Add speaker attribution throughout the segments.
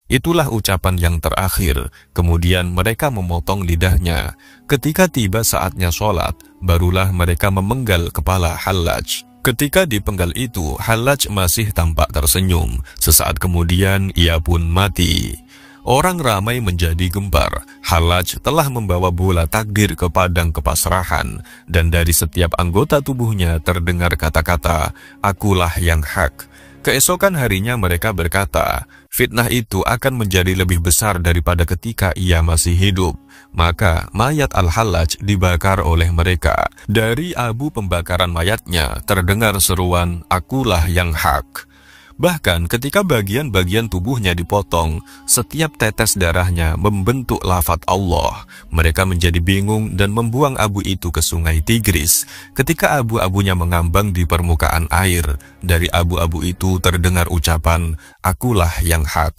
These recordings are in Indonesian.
Speaker 1: Itulah ucapan yang terakhir. Kemudian mereka memotong lidahnya. Ketika tiba saatnya sholat, barulah mereka memenggal kepala Hallaj. Ketika dipenggal itu, Hallaj masih tampak tersenyum. Sesaat kemudian ia pun mati. Orang ramai menjadi gempar. Hallaj telah membawa bola takdir ke padang kepasrahan, dan dari setiap anggota tubuhnya terdengar kata-kata, "Akulah yang hak." Keesokan harinya mereka berkata, fitnah itu akan menjadi lebih besar daripada ketika ia masih hidup. Maka mayat Al-Hallaj dibakar oleh mereka. Dari abu pembakaran mayatnya terdengar seruan, "Akulah yang hak." Bahkan ketika bagian-bagian tubuhnya dipotong, setiap tetes darahnya membentuk lafaz Allah. Mereka menjadi bingung dan membuang abu itu ke sungai Tigris. Ketika abu-abunya mengambang di permukaan air, dari abu-abu itu terdengar ucapan, "Akulah yang hak."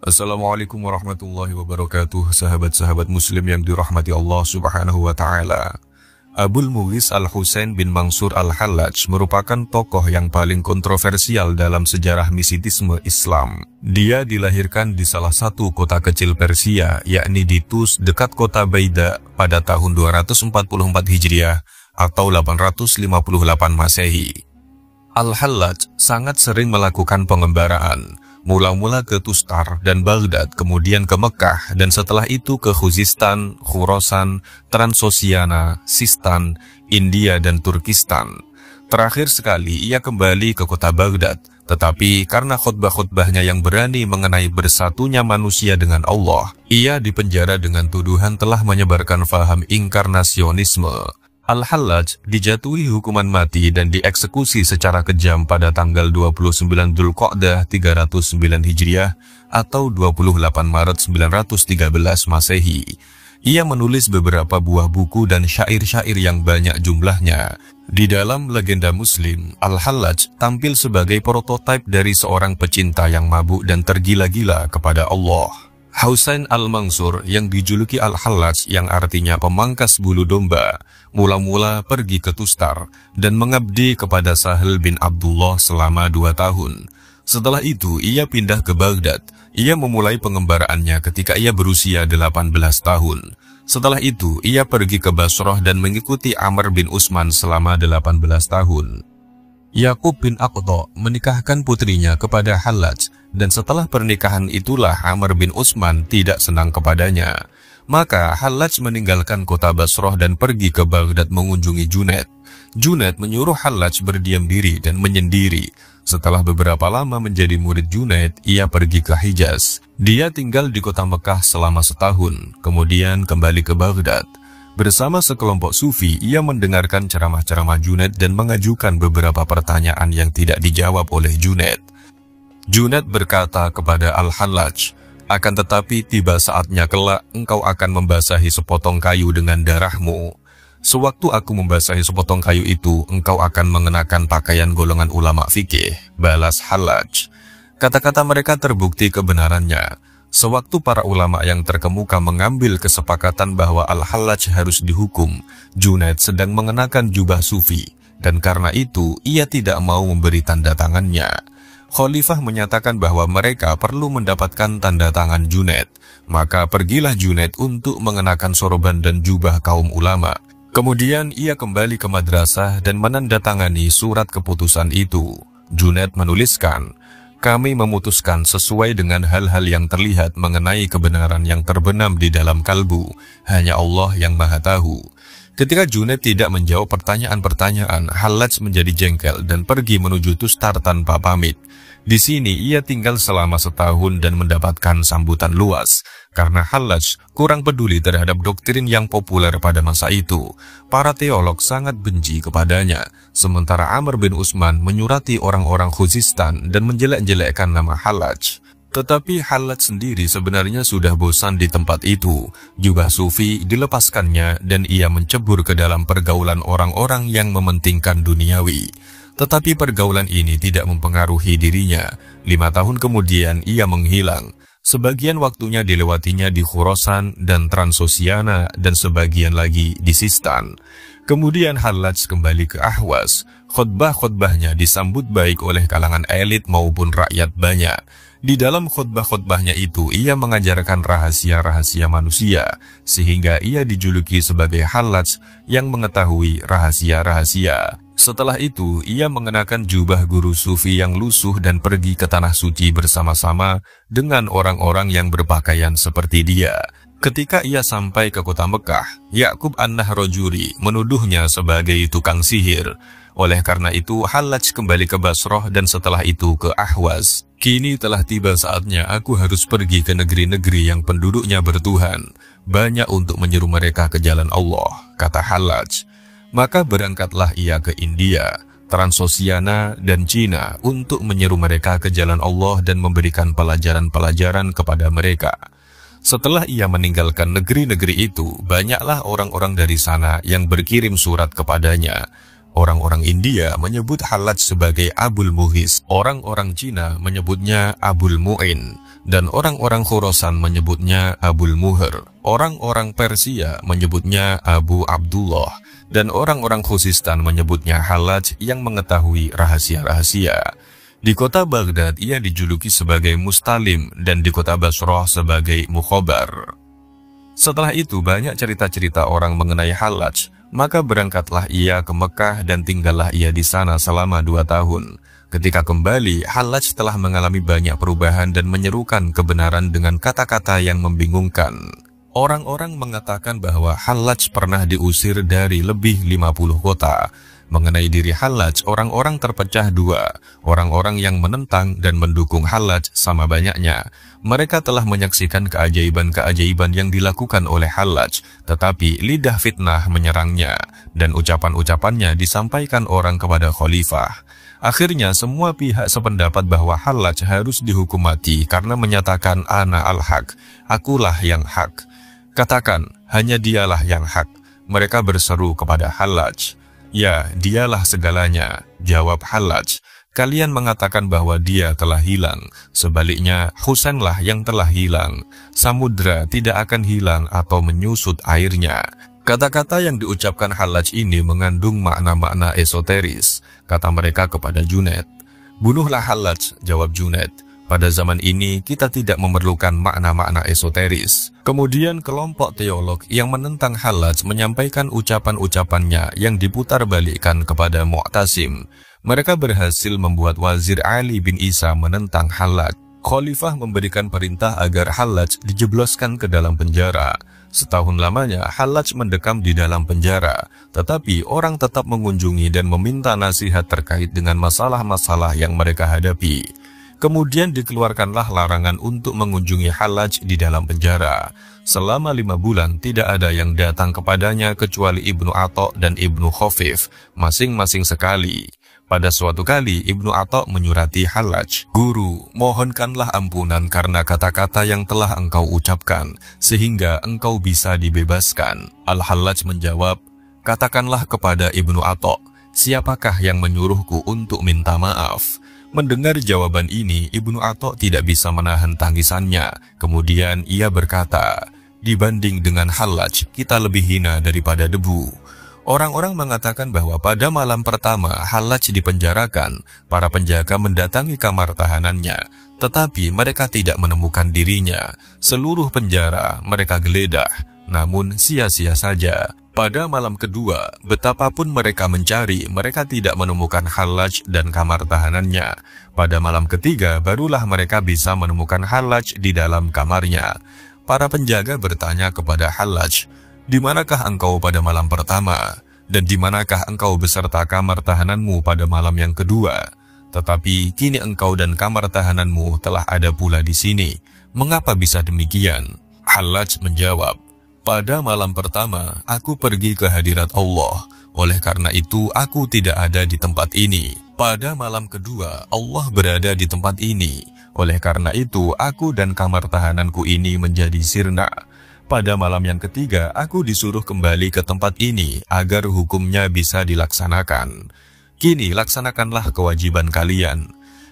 Speaker 1: Assalamualaikum warahmatullahi wabarakatuh, sahabat-sahabat muslim yang dirahmati Allah subhanahu wa ta'ala. Abul Mughis Al-Husain bin Mansur Al-Hallaj merupakan tokoh yang paling kontroversial dalam sejarah misitisme Islam. Dia dilahirkan di salah satu kota kecil Persia, yakni di Tus dekat kota Baida pada tahun 244 Hijriah atau 858 Masehi. Al-Hallaj sangat sering melakukan pengembaraan. Mula-mula ke Tustar dan Baghdad, kemudian ke Mekah, dan setelah itu ke Khuzistan, Khurasan, Transosiana, Sistan, India, dan Turkistan. Terakhir sekali ia kembali ke kota Baghdad, tetapi karena khutbah-khutbahnya yang berani mengenai bersatunya manusia dengan Allah, ia dipenjara dengan tuduhan telah menyebarkan faham inkarnasionisme. Al-Hallaj dijatuhi hukuman mati dan dieksekusi secara kejam pada tanggal 29 Dzulqa'dah 309 Hijriah atau 28 Maret 913 Masehi. Ia menulis beberapa buah buku dan syair-syair yang banyak jumlahnya. Di dalam legenda Muslim, Al-Hallaj tampil sebagai prototipe dari seorang pecinta yang mabuk dan tergila-gila kepada Allah. Husain Al-Mansur yang dijuluki Al-Hallaj yang artinya pemangkas bulu domba, mula-mula pergi ke Tustar dan mengabdi kepada Sahel bin Abdullah selama 2 tahun. Setelah itu ia pindah ke Baghdad. Ia memulai pengembaraannya ketika ia berusia 18 tahun. Setelah itu ia pergi ke Basrah dan mengikuti Amr bin Utsman selama 18 tahun. Yaqub bin Aqta menikahkan putrinya kepada Hallaj, dan setelah pernikahan itulah Amr bin Utsman tidak senang kepadanya. Maka Hallaj meninggalkan kota Basrah dan pergi ke Baghdad mengunjungi Junaid. Junaid menyuruh Hallaj berdiam diri dan menyendiri. Setelah beberapa lama menjadi murid Junaid, ia pergi ke Hijaz. Dia tinggal di kota Mekah selama setahun, kemudian kembali ke Baghdad. Bersama sekelompok sufi, ia mendengarkan ceramah-ceramah Junaid dan mengajukan beberapa pertanyaan yang tidak dijawab oleh Junaid. Junaid berkata kepada Al-Hallaj, "Akan tetapi tiba saatnya kelak engkau akan membasahi sepotong kayu dengan darahmu. Sewaktu aku membasahi sepotong kayu itu, engkau akan mengenakan pakaian golongan ulama fikih," balas Hallaj. Kata-kata mereka terbukti kebenarannya. Sewaktu para ulama yang terkemuka mengambil kesepakatan bahwa Al-Hallaj harus dihukum, Junaid sedang mengenakan jubah sufi, dan karena itu ia tidak mau memberi tanda tangannya. Khalifah menyatakan bahwa mereka perlu mendapatkan tanda tangan Junaid, maka pergilah Junaid untuk mengenakan sorban dan jubah kaum ulama. Kemudian ia kembali ke madrasah dan menandatangani surat keputusan itu. Junaid menuliskan, "Kami memutuskan sesuai dengan hal-hal yang terlihat mengenai kebenaran yang terbenam di dalam kalbu. Hanya Allah yang Maha Tahu." Ketika Junaid tidak menjawab pertanyaan-pertanyaan, Hallaj menjadi jengkel dan pergi menuju Tustar tanpa pamit. Di sini ia tinggal selama setahun dan mendapatkan sambutan luas. Karena Hallaj kurang peduli terhadap doktrin yang populer pada masa itu, para teolog sangat benci kepadanya. Sementara Amr bin Utsman menyurati orang-orang Khuzistan dan menjelek-jelekkan nama Hallaj. Tetapi Hallaj sendiri sebenarnya sudah bosan di tempat itu. Jubah sufi dilepaskannya dan ia mencebur ke dalam pergaulan orang-orang yang mementingkan duniawi. Tetapi pergaulan ini tidak mempengaruhi dirinya. 5 tahun kemudian ia menghilang. Sebagian waktunya dilewatinya di Khurasan dan Transosiana dan sebagian lagi di Sistan. Kemudian Hallaj kembali ke Ahwas. Khotbah-khotbahnya disambut baik oleh kalangan elit maupun rakyat banyak. Di dalam khotbah-khotbahnya itu, ia mengajarkan rahasia-rahasia manusia, sehingga ia dijuluki sebagai Hallaj yang mengetahui rahasia-rahasia. Setelah itu, ia mengenakan jubah guru sufi yang lusuh dan pergi ke tanah suci bersama-sama dengan orang-orang yang berpakaian seperti dia. Ketika ia sampai ke kota Mekah, Ya'qub An-Nahrajuri menuduhnya sebagai tukang sihir. Oleh karena itu, Hallaj kembali ke Basrah dan setelah itu ke Ahwaz. Kini telah tiba saatnya aku harus pergi ke negeri-negeri yang penduduknya bertuhan, banyak untuk menyeru mereka ke jalan Allah, kata Hallaj. Maka berangkatlah ia ke India, Transoxiana, dan Cina untuk menyeru mereka ke jalan Allah dan memberikan pelajaran-pelajaran kepada mereka. Setelah ia meninggalkan negeri-negeri itu, banyaklah orang-orang dari sana yang berkirim surat kepadanya. Orang-orang India menyebut Hallaj sebagai Abul Mughis, orang-orang Cina menyebutnya Abul Mu'in, dan orang-orang Khurasan menyebutnya Abul Muhir. Orang-orang Persia menyebutnya Abu Abdullah, dan orang-orang Khuzistan menyebutnya Hallaj yang mengetahui rahasia-rahasia. Di kota Baghdad ia dijuluki sebagai Mustalim dan di kota Basrah sebagai Mukhabar. Setelah itu banyak cerita-cerita orang mengenai Hallaj, maka berangkatlah ia ke Mekah dan tinggallah ia di sana selama 2 tahun. Ketika kembali, Hallaj telah mengalami banyak perubahan dan menyerukan kebenaran dengan kata-kata yang membingungkan. Orang-orang mengatakan bahwa Hallaj pernah diusir dari lebih 50 kota. Mengenai diri Hallaj, orang-orang terpecah 2. Orang-orang yang menentang dan mendukung Hallaj sama banyaknya. Mereka telah menyaksikan keajaiban-keajaiban yang dilakukan oleh Hallaj, tetapi lidah fitnah menyerangnya, dan ucapan-ucapannya disampaikan orang kepada khalifah. Akhirnya semua pihak sependapat bahwa Hallaj harus dihukum mati karena menyatakan ana al-haq, akulah yang hak. Katakan, hanya dialah yang hak. Mereka berseru kepada Hallaj. Ya, dialah segalanya, jawab Hallaj. Kalian mengatakan bahwa dia telah hilang. Sebaliknya, Husainlah yang telah hilang. Samudra tidak akan hilang atau menyusut airnya. Kata-kata yang diucapkan Hallaj ini mengandung makna-makna esoteris. Kata mereka kepada Junaid. Bunuhlah Hallaj, jawab Junaid. Pada zaman ini, kita tidak memerlukan makna-makna esoteris. Kemudian kelompok teolog yang menentang Hallaj menyampaikan ucapan-ucapannya yang diputarbalikkan kepada Mu'tasim. Mereka berhasil membuat Wazir Ali bin Isa menentang Hallaj. Khalifah memberikan perintah agar Hallaj dijebloskan ke dalam penjara. Setahun lamanya, Hallaj mendekam di dalam penjara. Tetapi orang tetap mengunjungi dan meminta nasihat terkait dengan masalah-masalah yang mereka hadapi. Kemudian dikeluarkanlah larangan untuk mengunjungi Hallaj di dalam penjara. Selama 5 bulan tidak ada yang datang kepadanya kecuali Ibnu Atha dan Ibnu Khafif, masing-masing sekali. Pada suatu kali Ibnu Atha menyurati Hallaj, Guru, mohonkanlah ampunan karena kata-kata yang telah engkau ucapkan, sehingga engkau bisa dibebaskan. Al-Hallaj menjawab, katakanlah kepada Ibnu Atha, siapakah yang menyuruhku untuk minta maaf? Mendengar jawaban ini, Ibnu Atha tidak bisa menahan tangisannya. Kemudian ia berkata, dibanding dengan Hallaj, kita lebih hina daripada debu. Orang-orang mengatakan bahwa pada malam pertama Hallaj dipenjarakan, para penjaga mendatangi kamar tahanannya, tetapi mereka tidak menemukan dirinya. Seluruh penjara mereka geledah, namun sia-sia saja. Pada malam kedua, betapapun mereka mencari, mereka tidak menemukan Hallaj dan kamar tahanannya. Pada malam ketiga, barulah mereka bisa menemukan Hallaj di dalam kamarnya. Para penjaga bertanya kepada Hallaj, di manakah engkau pada malam pertama? Dan di manakah engkau beserta kamar tahananmu pada malam yang kedua? Tetapi kini engkau dan kamar tahananmu telah ada pula di sini. Mengapa bisa demikian? Hallaj menjawab, pada malam pertama, aku pergi ke hadirat Allah. Oleh karena itu, aku tidak ada di tempat ini. Pada malam kedua, Allah berada di tempat ini. Oleh karena itu, aku dan kamar tahananku ini menjadi sirna. Pada malam yang ketiga, aku disuruh kembali ke tempat ini agar hukumnya bisa dilaksanakan. Kini, laksanakanlah kewajiban kalian.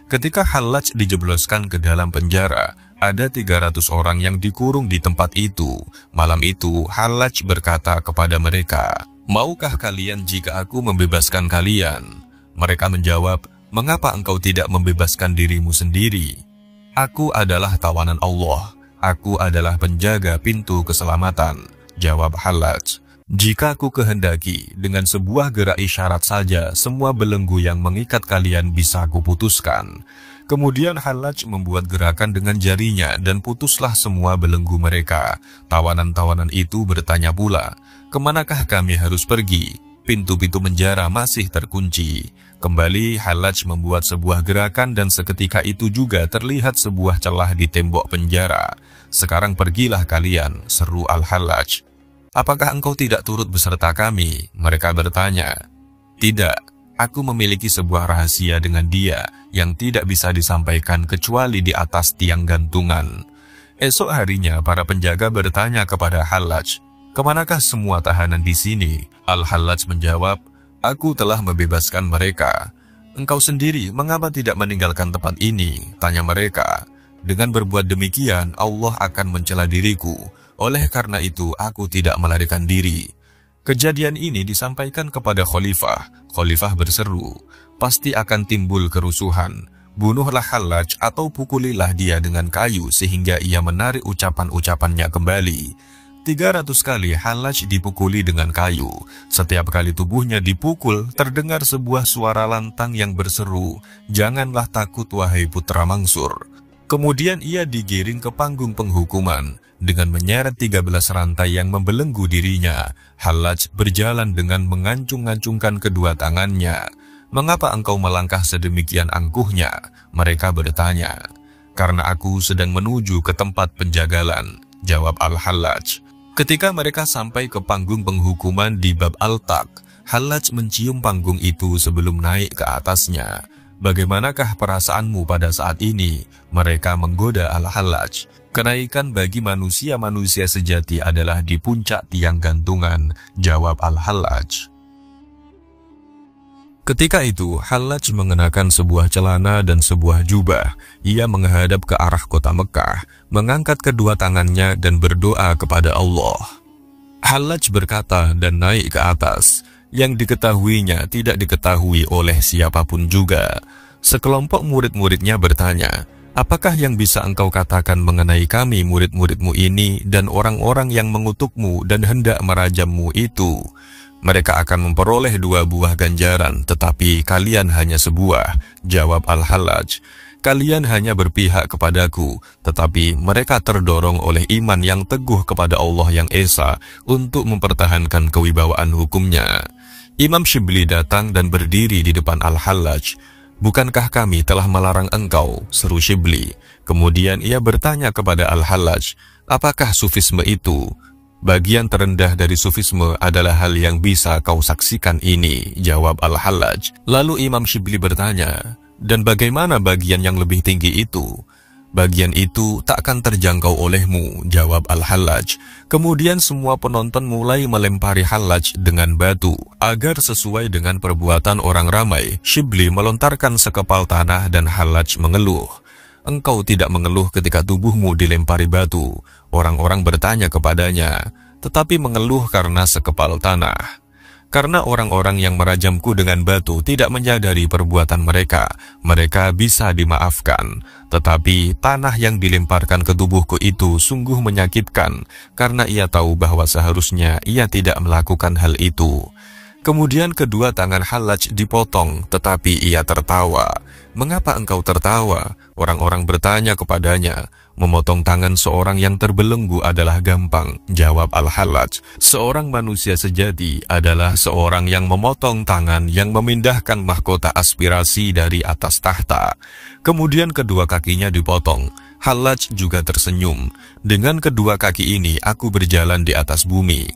Speaker 1: Ketika Hallaj dijebloskan ke dalam penjara, ada 300 orang yang dikurung di tempat itu. Malam itu, Hallaj berkata kepada mereka, maukah kalian jika aku membebaskan kalian? Mereka menjawab, "Mengapa engkau tidak membebaskan dirimu sendiri?" "Aku adalah tawanan Allah. Aku adalah penjaga pintu keselamatan," jawab Hallaj. "Jika aku kehendaki, dengan sebuah gerak isyarat saja, semua belenggu yang mengikat kalian bisa aku putuskan." Kemudian Hallaj membuat gerakan dengan jarinya dan putuslah semua belenggu mereka. Tawanan-tawanan itu bertanya pula, "Kemanakah kami harus pergi? Pintu-pintu penjara masih terkunci." Kembali Hallaj membuat sebuah gerakan dan seketika itu juga terlihat sebuah celah di tembok penjara. "Sekarang pergilah kalian," seru Al-Hallaj. "Apakah engkau tidak turut beserta kami?" mereka bertanya. "Tidak. Aku memiliki sebuah rahasia dengan dia yang tidak bisa disampaikan kecuali di atas tiang gantungan." Esok harinya para penjaga bertanya kepada Hallaj, "Kemanakah semua tahanan di sini?" Al-Hallaj menjawab, "Aku telah membebaskan mereka." "Engkau sendiri mengapa tidak meninggalkan tempat ini?" tanya mereka. "Dengan berbuat demikian Allah akan mencela diriku. Oleh karena itu aku tidak melarikan diri." Kejadian ini disampaikan kepada khalifah. Khalifah berseru, "Pasti akan timbul kerusuhan. Bunuhlah Hallaj atau pukulilah dia dengan kayu sehingga ia menarik ucapan-ucapannya kembali." 300 kali Hallaj dipukuli dengan kayu. Setiap kali tubuhnya dipukul, terdengar sebuah suara lantang yang berseru, "Janganlah takut wahai putra Mansur." Kemudian ia digiring ke panggung penghukuman. Dengan menyeret 13 rantai yang membelenggu dirinya, Hallaj berjalan dengan mengancung-ancungkan kedua tangannya. "Mengapa engkau melangkah sedemikian angkuhnya?" mereka bertanya. "Karena aku sedang menuju ke tempat penjagalan," jawab Al-Hallaj. Ketika mereka sampai ke panggung penghukuman di Bab Al-Taq, Hallaj mencium panggung itu sebelum naik ke atasnya. "Bagaimanakah perasaanmu pada saat ini?" mereka menggoda Al-Hallaj. "Kenaikan bagi manusia-manusia sejati adalah di puncak tiang gantungan," jawab Al-Hallaj. Ketika itu, Hallaj mengenakan sebuah celana dan sebuah jubah. Ia menghadap ke arah kota Mekah, mengangkat kedua tangannya dan berdoa kepada Allah. Hallaj berkata dan naik ke atas. Yang diketahuinya tidak diketahui oleh siapapun juga. Sekelompok murid-muridnya bertanya, "Apakah yang bisa engkau katakan mengenai kami murid-muridmu ini dan orang-orang yang mengutukmu dan hendak merajammu itu? Mereka akan memperoleh 2 buah ganjaran, tetapi kalian hanya sebuah," jawab Al-Hallaj. "Kalian hanya berpihak kepadaku, tetapi mereka terdorong oleh iman yang teguh kepada Allah yang Esa untuk mempertahankan kewibawaan hukumnya." Imam Shibli datang dan berdiri di depan Al-Hallaj. "Bukankah kami telah melarang engkau?" seru Shibli. Kemudian ia bertanya kepada Al-Hallaj, "Apakah sufisme itu?" "Bagian terendah dari sufisme adalah hal yang bisa kau saksikan ini," jawab Al-Hallaj. Lalu Imam Shibli bertanya, "Dan bagaimana bagian yang lebih tinggi itu?" "Bagian itu takkan terjangkau olehmu," jawab Al-Hallaj. Kemudian semua penonton mulai melempari Hallaj dengan batu. Agar sesuai dengan perbuatan orang ramai, Shibli melontarkan sekepal tanah dan Hallaj mengeluh. "Engkau tidak mengeluh ketika tubuhmu dilempari batu." Orang-orang bertanya kepadanya, "Tetapi mengeluh karena sekepal tanah." Karena orang-orang yang merajamku dengan batu tidak menyadari perbuatan mereka, mereka bisa dimaafkan. Tetapi tanah yang dilemparkan ke tubuhku itu sungguh menyakitkan, karena ia tahu bahwa seharusnya ia tidak melakukan hal itu. Kemudian kedua tangan Hallaj dipotong, tetapi ia tertawa. "Mengapa engkau tertawa?" Orang-orang bertanya kepadanya. "Memotong tangan seorang yang terbelenggu adalah gampang," jawab Al-Hallaj. "Seorang manusia sejati adalah seorang yang memotong tangan yang memindahkan mahkota aspirasi dari atas tahta." Kemudian kedua kakinya dipotong. Hallaj juga tersenyum. "Dengan kedua kaki ini aku berjalan di atas bumi."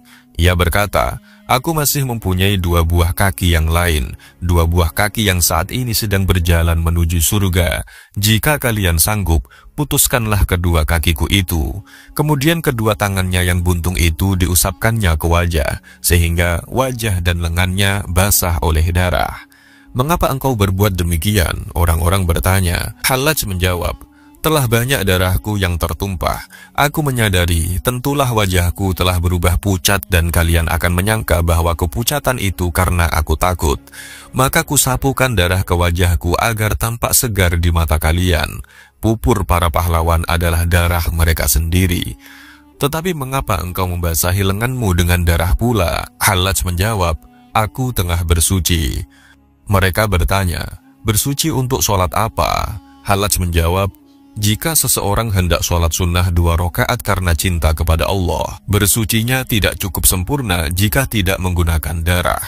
Speaker 1: Ia berkata, "Aku masih mempunyai 2 buah kaki yang lain, 2 buah kaki yang saat ini sedang berjalan menuju surga. Jika kalian sanggup, putuskanlah kedua kakiku itu." Kemudian kedua tangannya yang buntung itu diusapkannya ke wajah, sehingga wajah dan lengannya basah oleh darah. "Mengapa engkau berbuat demikian?" orang-orang bertanya. Hallaj menjawab, Telah banyak darahku yang tertumpah. Aku menyadari tentulah wajahku telah berubah pucat dan kalian akan menyangka bahwa kepucatan itu karena aku takut. Maka kusapukan darah ke wajahku agar tampak segar di mata kalian. Pupur para pahlawan adalah darah mereka sendiri. Tetapi mengapa engkau membasahi lenganmu dengan darah pula? Hallaj menjawab, aku tengah bersuci. Mereka bertanya, bersuci untuk sholat apa? Hallaj menjawab, jika seseorang hendak sholat sunnah 2 rakaat karena cinta kepada Allah, bersucinya tidak cukup sempurna jika tidak menggunakan darah.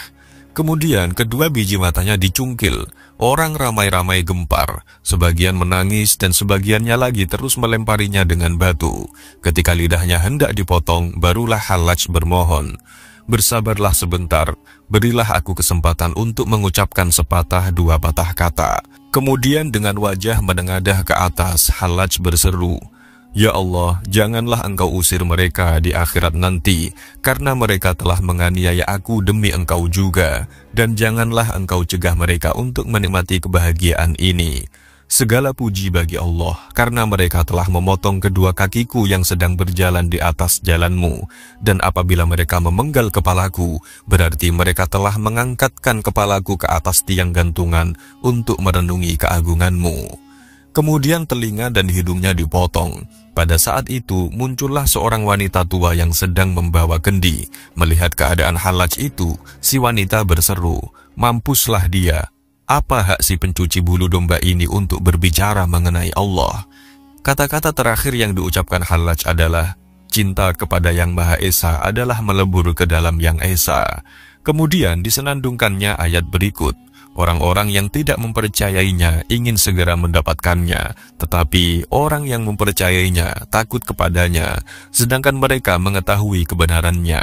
Speaker 1: Kemudian kedua biji matanya dicungkil, orang ramai-ramai gempar, sebagian menangis dan sebagiannya lagi terus melemparinya dengan batu. Ketika lidahnya hendak dipotong, barulah Hallaj bermohon, bersabarlah sebentar, berilah aku kesempatan untuk mengucapkan sepatah 2 patah kata. Kemudian dengan wajah menengadah ke atas, Hallaj berseru, ya Allah, janganlah engkau usir mereka di akhirat nanti, karena mereka telah menganiaya aku demi engkau juga, dan janganlah engkau cegah mereka untuk menikmati kebahagiaan ini. Segala puji bagi Allah, karena mereka telah memotong kedua kakiku yang sedang berjalan di atas jalanmu, dan apabila mereka memenggal kepalaku, berarti mereka telah mengangkatkan kepalaku ke atas tiang gantungan untuk merenungi keagunganmu. Kemudian telinga dan hidungnya dipotong. Pada saat itu muncullah seorang wanita tua yang sedang membawa kendi. Melihat keadaan Hallaj itu, si wanita berseru, mampuslah dia. Apa hak si pencuci bulu domba ini untuk berbicara mengenai Allah? Kata-kata terakhir yang diucapkan Hallaj adalah, cinta kepada Yang Maha Esa adalah melebur ke dalam Yang Esa. Kemudian disenandungkannya ayat berikut, orang-orang yang tidak mempercayainya ingin segera mendapatkannya, tetapi orang yang mempercayainya takut kepadanya, sedangkan mereka mengetahui kebenarannya.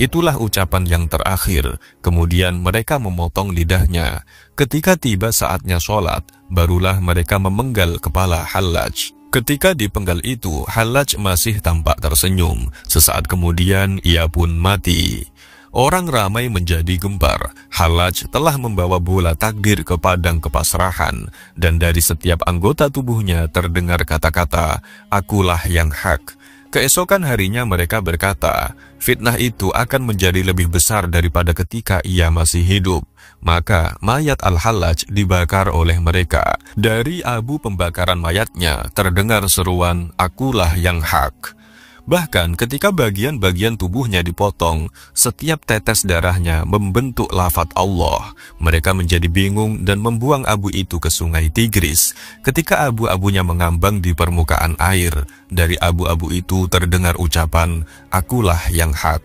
Speaker 1: Itulah ucapan yang terakhir, kemudian mereka memotong lidahnya. Ketika tiba saatnya sholat, barulah mereka memenggal kepala Hallaj. Ketika dipenggal itu, Hallaj masih tampak tersenyum. Sesaat kemudian ia pun mati. Orang ramai menjadi gempar. Hallaj telah membawa bola takdir ke padang kepasrahan, dan dari setiap anggota tubuhnya terdengar kata-kata, akulah yang hak. Keesokan harinya mereka berkata, fitnah itu akan menjadi lebih besar daripada ketika ia masih hidup. Maka mayat Al-Hallaj dibakar oleh mereka. Dari abu pembakaran mayatnya terdengar seruan, akulah yang hak. Bahkan ketika bagian-bagian tubuhnya dipotong, setiap tetes darahnya membentuk lafaz Allah. Mereka menjadi bingung dan membuang abu itu ke sungai Tigris. Ketika abu-abunya mengambang di permukaan air, dari abu-abu itu terdengar ucapan, akulah yang hak.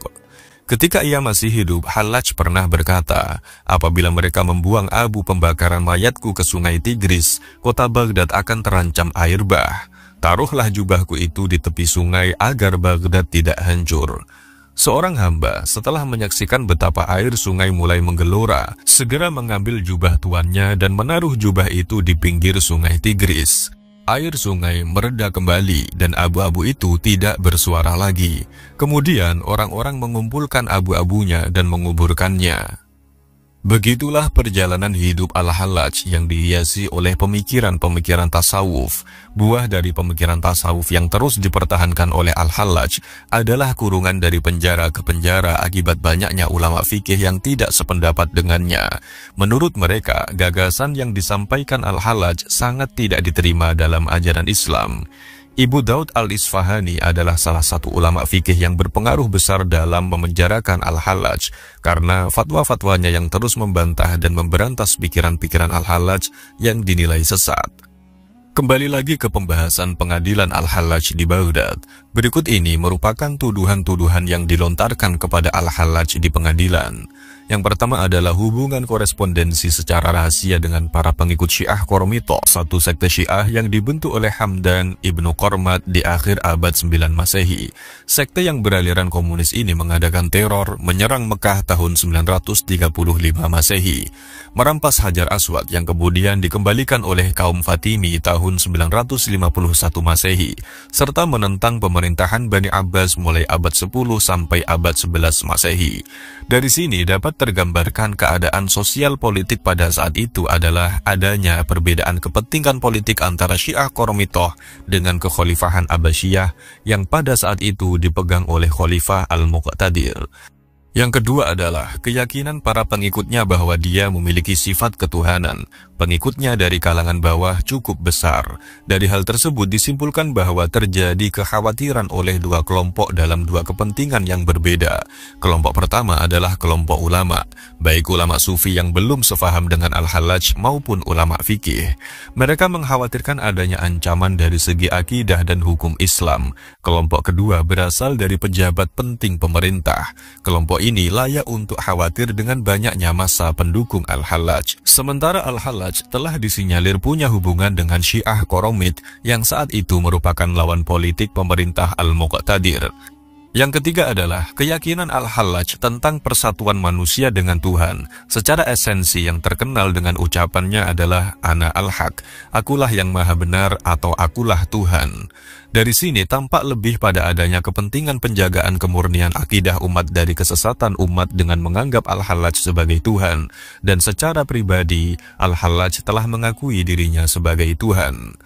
Speaker 1: Ketika ia masih hidup, Hallaj pernah berkata, apabila mereka membuang abu pembakaran mayatku ke sungai Tigris, kota Baghdad akan terancam air bah. Taruhlah jubahku itu di tepi sungai agar Baghdad tidak hancur. Seorang hamba setelah menyaksikan betapa air sungai mulai menggelora, segera mengambil jubah tuannya dan menaruh jubah itu di pinggir sungai Tigris. Air sungai mereda kembali dan abu-abu itu tidak bersuara lagi. Kemudian orang-orang mengumpulkan abu-abunya dan menguburkannya. Begitulah perjalanan hidup Al-Hallaj yang dihiasi oleh pemikiran-pemikiran tasawuf. Buah dari pemikiran tasawuf yang terus dipertahankan oleh Al-Hallaj adalah kurungan dari penjara ke penjara akibat banyaknya ulama fikih yang tidak sependapat dengannya. Menurut mereka, gagasan yang disampaikan Al-Hallaj sangat tidak diterima dalam ajaran Islam. Ibu Daud Al-Isfahani adalah salah satu ulama fikih yang berpengaruh besar dalam memenjarakan Al-Hallaj karena fatwa-fatwanya yang terus membantah dan memberantas pikiran-pikiran Al-Hallaj yang dinilai sesat. Kembali lagi ke pembahasan pengadilan Al-Hallaj di Baghdad. Berikut ini merupakan tuduhan-tuduhan yang dilontarkan kepada Al-Hallaj di pengadilan. Yang pertama adalah hubungan korespondensi secara rahasia dengan para pengikut Syiah Qoromito, satu sekte Syiah yang dibentuk oleh Hamdan Ibnu Qormat di akhir abad 9 Masehi. Sekte yang beraliran komunis ini mengadakan teror menyerang Mekah tahun 935 Masehi, merampas Hajar Aswad yang kemudian dikembalikan oleh kaum Fatimi tahun 951 Masehi, serta menentang pemerintahan Bani Abbas mulai abad 10 sampai abad 11 Masehi. Dari sini dapat tergambarkan keadaan sosial politik pada saat itu adalah adanya perbedaan kepentingan politik antara Syiah Qoromitoh dengan kekhalifahan Abbasiyah yang pada saat itu dipegang oleh Khalifah Al-Muqtadir. Yang kedua adalah keyakinan para pengikutnya bahwa dia memiliki sifat ketuhanan. Pengikutnya dari kalangan bawah cukup besar. Dari hal tersebut disimpulkan bahwa terjadi kekhawatiran oleh dua kelompok dalam dua kepentingan yang berbeda. Kelompok pertama adalah kelompok ulama, baik ulama sufi yang belum sefaham dengan Al-Hallaj maupun ulama fikih. Mereka mengkhawatirkan adanya ancaman dari segi akidah dan hukum Islam. Kelompok kedua berasal dari pejabat penting pemerintah. Kelompok ini layak untuk khawatir dengan banyaknya massa pendukung Al-Hallaj. Sementara Al-Hallaj telah disinyalir punya hubungan dengan Syiah Qoromit yang saat itu merupakan lawan politik pemerintah Al-Muqtadir. Yang ketiga adalah keyakinan Al-Hallaj tentang persatuan manusia dengan Tuhan. Secara esensi yang terkenal dengan ucapannya adalah Ana Al-Haq, akulah yang maha benar atau akulah Tuhan. Dari sini tampak lebih pada adanya kepentingan penjagaan kemurnian akidah umat dari kesesatan umat dengan menganggap Al-Hallaj sebagai Tuhan. Dan secara pribadi, Al-Hallaj telah mengakui dirinya sebagai Tuhan.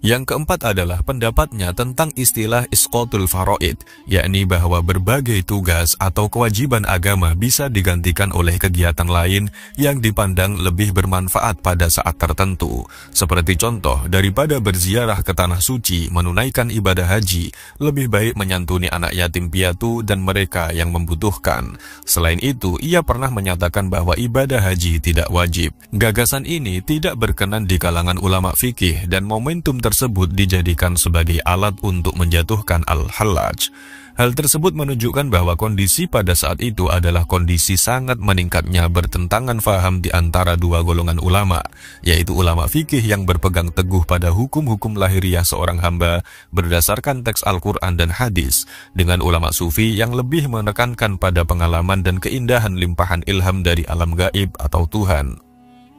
Speaker 1: Yang keempat adalah pendapatnya tentang istilah Isqatul Faraid, yakni bahwa berbagai tugas atau kewajiban agama bisa digantikan oleh kegiatan lain yang dipandang lebih bermanfaat pada saat tertentu. Seperti contoh, daripada berziarah ke tanah suci, menunaikan ibadah haji, lebih baik menyantuni anak yatim piatu dan mereka yang membutuhkan. Selain itu, ia pernah menyatakan bahwa ibadah haji tidak wajib. Gagasan ini tidak berkenan di kalangan ulama fikih dan momentum tersebut dijadikan sebagai alat untuk menjatuhkan Al-Hallaj. Hal tersebut menunjukkan bahwa kondisi pada saat itu adalah kondisi sangat meningkatnya bertentangan faham di antara dua golongan ulama, yaitu ulama fikih yang berpegang teguh pada hukum-hukum lahiriah seorang hamba berdasarkan teks Al-Quran dan hadis, dengan ulama sufi yang lebih menekankan pada pengalaman dan keindahan limpahan ilham dari alam gaib atau Tuhan.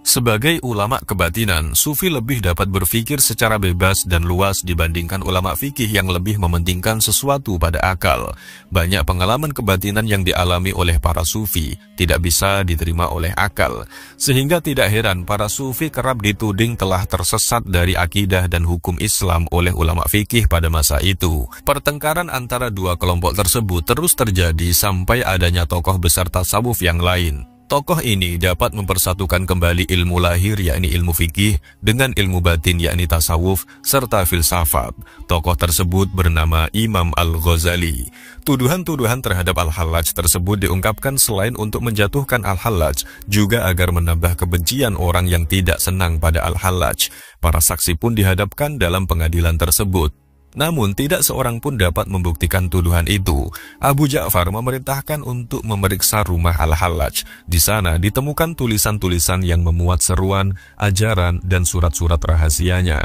Speaker 1: Sebagai ulama kebatinan, sufi lebih dapat berpikir secara bebas dan luas dibandingkan ulama fikih yang lebih mementingkan sesuatu pada akal. Banyak pengalaman kebatinan yang dialami oleh para sufi tidak bisa diterima oleh akal, sehingga tidak heran para sufi kerap dituding telah tersesat dari akidah dan hukum Islam oleh ulama fikih pada masa itu. Pertengkaran antara dua kelompok tersebut terus terjadi sampai adanya tokoh besar tasawuf yang lain. Tokoh ini dapat mempersatukan kembali ilmu lahir yakni ilmu fikih dengan ilmu batin yakni tasawuf serta filsafat. Tokoh tersebut bernama Imam Al-Ghazali. Tuduhan-tuduhan terhadap Al-Hallaj tersebut diungkapkan selain untuk menjatuhkan Al-Hallaj, juga agar menambah kebencian orang yang tidak senang pada Al-Hallaj. Para saksi pun dihadapkan dalam pengadilan tersebut. Namun tidak seorang pun dapat membuktikan tuduhan itu. Abu Ja'far memerintahkan untuk memeriksa rumah Al-Hallaj. Di sana ditemukan tulisan-tulisan yang memuat seruan, ajaran, dan surat-surat rahasianya.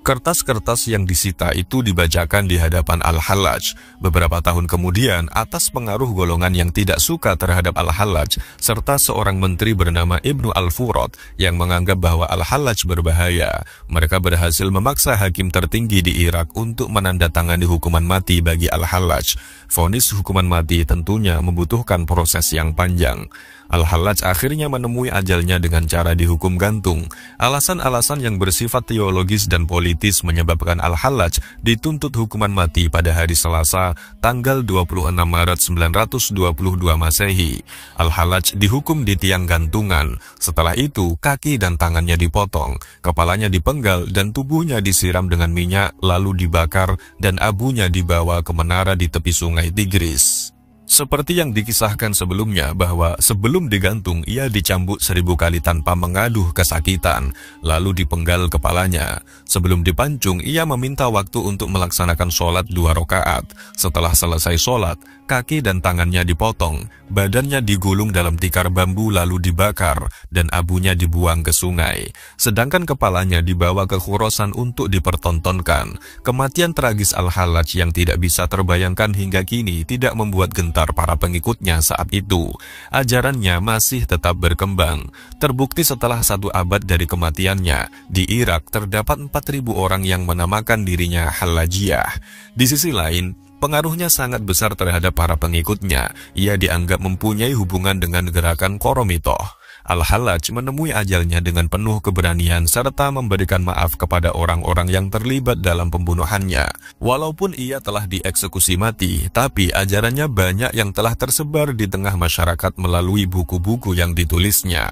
Speaker 1: Kertas-kertas yang disita itu dibacakan di hadapan Al-Hallaj. Beberapa tahun kemudian, atas pengaruh golongan yang tidak suka terhadap Al-Hallaj, serta seorang menteri bernama Ibnu Al-Furad yang menganggap bahwa Al-Hallaj berbahaya, mereka berhasil memaksa hakim tertinggi di Irak untuk menandatangani hukuman mati bagi Al-Hallaj. Vonis hukuman mati tentunya membutuhkan proses yang panjang. Al-Hallaj akhirnya menemui ajalnya dengan cara dihukum gantung. Alasan-alasan yang bersifat teologis dan politis menyebabkan Al-Hallaj dituntut hukuman mati pada hari Selasa, tanggal 26 Maret 922 Masehi. Al-Hallaj dihukum di tiang gantungan. Setelah itu, kaki dan tangannya dipotong, kepalanya dipenggal dan tubuhnya disiram dengan minyak lalu dibakar dan abunya dibawa ke menara di tepi sungai Tigris. Seperti yang dikisahkan sebelumnya bahwa sebelum digantung ia dicambuk 1000 kali tanpa mengaduh kesakitan, lalu dipenggal kepalanya. Sebelum dipancung ia meminta waktu untuk melaksanakan sholat 2 rakaat. Setelah selesai sholat, kaki dan tangannya dipotong, badannya digulung dalam tikar bambu lalu dibakar, dan abunya dibuang ke sungai. Sedangkan kepalanya dibawa ke Khurasan untuk dipertontonkan. Kematian tragis Al-Hallaj yang tidak bisa terbayangkan hingga kini tidak membuat gentar para pengikutnya saat itu. Ajarannya masih tetap berkembang. Terbukti setelah 1 abad dari kematiannya, di Irak terdapat 4000 orang yang menamakan dirinya Hallajiyah. Di sisi lain, Pengaruhnya sangat besar terhadap para pengikutnya. Ia dianggap mempunyai hubungan dengan gerakan Qoromitoh. Al-Hallaj menemui ajalnya dengan penuh keberanian serta memberikan maaf kepada orang-orang yang terlibat dalam pembunuhannya. Walaupun ia telah dieksekusi mati, tapi ajarannya banyak yang telah tersebar di tengah masyarakat melalui buku-buku yang ditulisnya.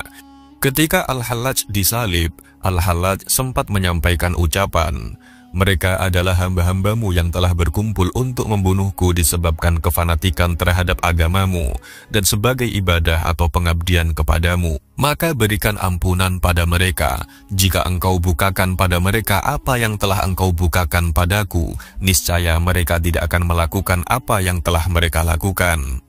Speaker 1: Ketika Al-Hallaj disalib, Al-Hallaj sempat menyampaikan ucapan, "Mereka adalah hamba-hambamu yang telah berkumpul untuk membunuhku disebabkan kefanatikan terhadap agamamu dan sebagai ibadah atau pengabdian kepadamu. Maka berikan ampunan pada mereka. Jika engkau bukakan pada mereka apa yang telah engkau bukakan padaku, niscaya mereka tidak akan melakukan apa yang telah mereka lakukan."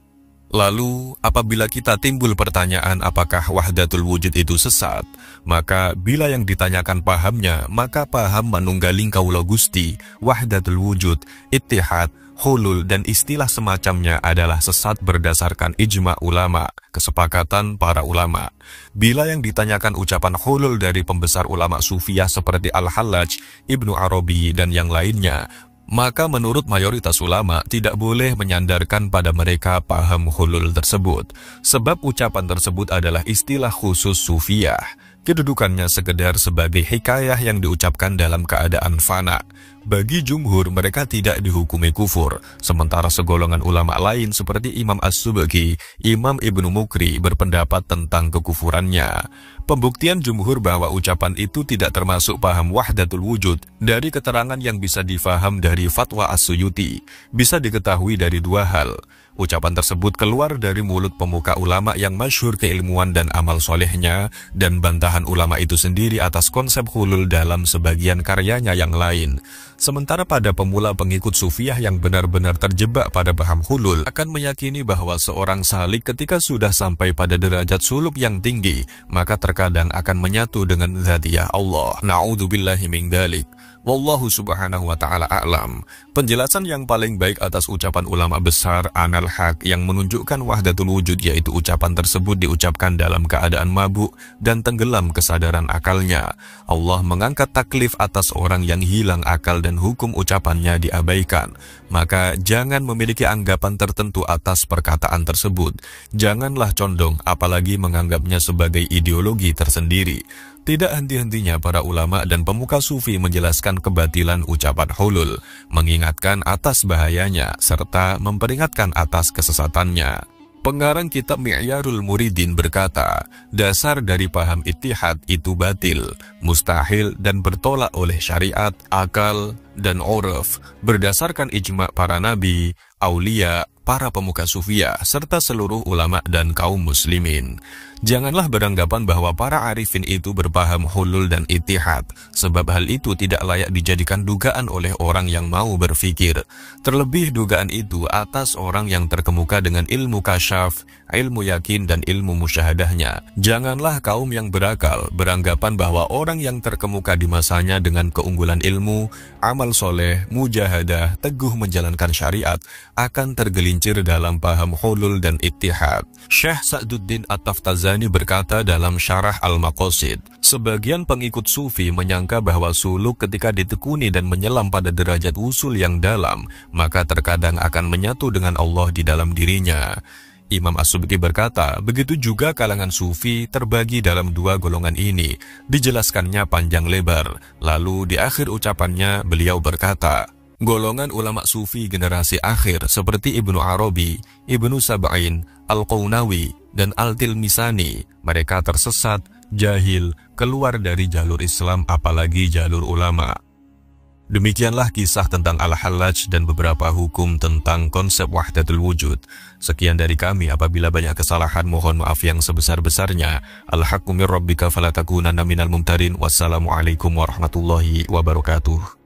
Speaker 1: Lalu, apabila kita timbul pertanyaan apakah wahdatul wujud itu sesat, maka bila yang ditanyakan pahamnya, maka paham manunggaling kaula Gusti, wahdatul wujud, ittihad, hulul, dan istilah semacamnya adalah sesat berdasarkan ijma ulama, kesepakatan para ulama. Bila yang ditanyakan ucapan hulul dari pembesar ulama sufiyah seperti Al-Hallaj, Ibnu Arabi, dan yang lainnya, maka menurut mayoritas ulama tidak boleh menyandarkan pada mereka paham hulul tersebut, sebab ucapan tersebut adalah istilah khusus sufiyah. Kedudukannya sekedar sebagai hikayah yang diucapkan dalam keadaan fana. Bagi jumhur mereka tidak dihukumi kufur, sementara segolongan ulama lain seperti Imam As-Subki, Imam Ibnu Mukri berpendapat tentang kekufurannya. Pembuktian jumhur bahwa ucapan itu tidak termasuk paham wahdatul wujud dari keterangan yang bisa difaham dari fatwa As-Suyuti, bisa diketahui dari dua hal. Ucapan tersebut keluar dari mulut pemuka ulama yang masyhur keilmuan dan amal solehnya, dan bantahan ulama itu sendiri atas konsep hulul dalam sebagian karyanya yang lain. Sementara pada pemula pengikut sufiyah yang benar-benar terjebak pada paham hulul akan meyakini bahwa seorang salik ketika sudah sampai pada derajat suluk yang tinggi, maka terkadang akan menyatu dengan dzatiyah Allah. Na'udzubillahi min dzalik. Wallahu subhanahu wa ta'ala a'lam. Penjelasan yang paling baik atas ucapan ulama besar Anal Haq yang menunjukkan wahdatul wujud, yaitu ucapan tersebut diucapkan dalam keadaan mabuk dan tenggelam kesadaran akalnya. Allah mengangkat taklif atas orang yang hilang akal dan hukum ucapannya diabaikan. Maka jangan memiliki anggapan tertentu atas perkataan tersebut. Janganlah condong, apalagi menganggapnya sebagai ideologi tersendiri. Tidak henti-hentinya para ulama dan pemuka sufi menjelaskan kebatilan ucapan hulul, mengingatkan atas bahayanya, serta memperingatkan atas kesesatannya. Pengarang kitab Mi'yarul Muridin berkata, dasar dari paham ittihad itu batil, mustahil dan bertolak oleh syariat, akal, dan uruf, berdasarkan ijma para nabi, aulia, para pemuka sufiyah, serta seluruh ulama dan kaum muslimin. Janganlah beranggapan bahwa para arifin itu berpaham hulul dan ittihad, sebab hal itu tidak layak dijadikan dugaan oleh orang yang mau berfikir. Terlebih dugaan itu atas orang yang terkemuka dengan ilmu kasyaf, ilmu yakin, dan ilmu musyahadahnya. Janganlah kaum yang berakal beranggapan bahwa orang yang terkemuka di masanya dengan keunggulan ilmu, amal soleh, mujahadah, teguh menjalankan syariat, akan tergelincir dalam paham hulul dan ittihad. Syekh Sa'duddin At-Taftazani berkata dalam Syarah Al-Maqasid, sebagian pengikut sufi menyangka bahwa suluk ketika ditekuni dan menyelam pada derajat wusul yang dalam, maka terkadang akan menyatu dengan Allah di dalam dirinya. Imam As-Subki berkata, begitu juga kalangan sufi terbagi dalam dua golongan ini. Dijelaskannya panjang lebar. Lalu di akhir ucapannya beliau berkata, golongan ulama sufi generasi akhir seperti Ibnu Arabi, Ibnu Sab'in, Al-Qawnawi, dan Al-Tilmisani, mereka tersesat, jahil, keluar dari jalur Islam apalagi jalur ulama. Demikianlah kisah tentang Al-Hallaj dan beberapa hukum tentang konsep wahdatul wujud. Sekian dari kami, apabila banyak kesalahan mohon maaf yang sebesar-besarnya. Al-haqqu min rabbika falatakunanna minal mumtarin. Wassalamualaikum warahmatullahi wabarakatuh.